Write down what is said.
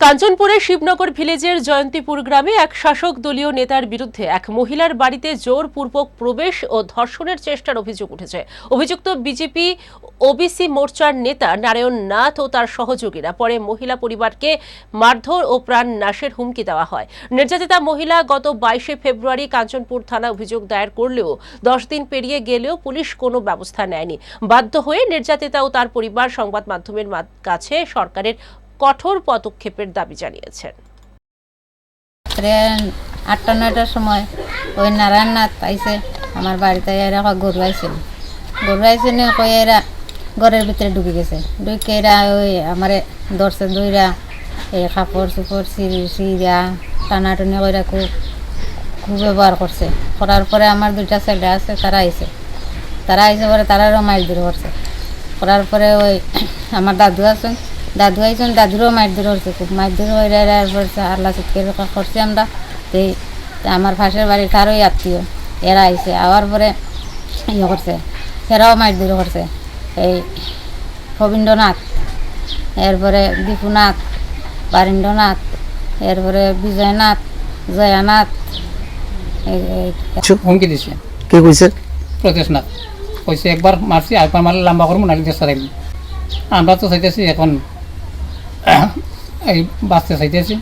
কাঞ্চনপুরের শিবনগর ভিলেজের জয়ন্তীপুর গ্রামে এক শাসক দলীয় নেতার বিরুদ্ধে এক মহিলার বাড়িতে জোরপূর্বক প্রবেশ ও ধর্ষণের চেষ্টার অভিযোগ উঠেছে। অভিযুক্ত বিজেপি ওবিসি মোর্চার নেতা নারায়ণ নাথ ও তার সহযোগীরা। পরে মহিলা পরিবারকে মারধর ও প্রাণ নাশের হুমকি দেওয়া হয়। নির্যাতিতা মহিলা গত 22 ফেব্রুয়ারি কাঞ্চনপুর থানা অভিযোগ দায়ের করলেও 10 দিন পেরিয়ে গেলেও পুলিশ কোনো ব্যবস্থা নেয়নি। বাধ্য হয়ে নির্যাতিতা ও তার পরিবার সংবাদ মাধ্যমের কাছে সরকারের কঠোর পদক্ষেপের দাবি জানিয়েছেন। 8-9টার সময় ওই নারায়ণনাথ আইসে আমার বাড়িতে এরা গরু আইছিল নিয়ে কই এরা ঘরের ভিতরে ঢুকে গেছে। ঢুকে এরা ওই আমারে ধরছে দইরা এই কাপড় চোপড় সিরা টানাটুনি কইরা খুব ব্যবহার করছে। করার পরে আমার 2টা ছেলে আছে, তারা আইসে পরে তারারও মাইর দূর করছে। করার পরে ওই আমার দাদু আছেন, দাদু আইসেন, দাদুরও মাইর দূর করছে, খুব মাইর দূর হয়ে পড়ছে। আল্লাহ চিৎকার করছি আমরা। তো আমার পাশের বাড়ির কারোই আত্মীয় এরা আইসে, আবার পরে ইয়ে করছে, এরাও মাইর দূর করছে। এই রবীন্দ্রনাথ, এরপরে দীপুনাথ, বারীন্দ্রনাথ, এরপরে বিজয়নাথ, জয়ানাথ হুমকি দিছে। কে কইছে? প্রতেশনাথ কইছে একবার মারছি, আরেকবার মারলে লম্বা করবো, নালি চেষ্টা রাখবি। আমরা তো চাইতেছি এখন এই বাঁচতে চাইতেছি।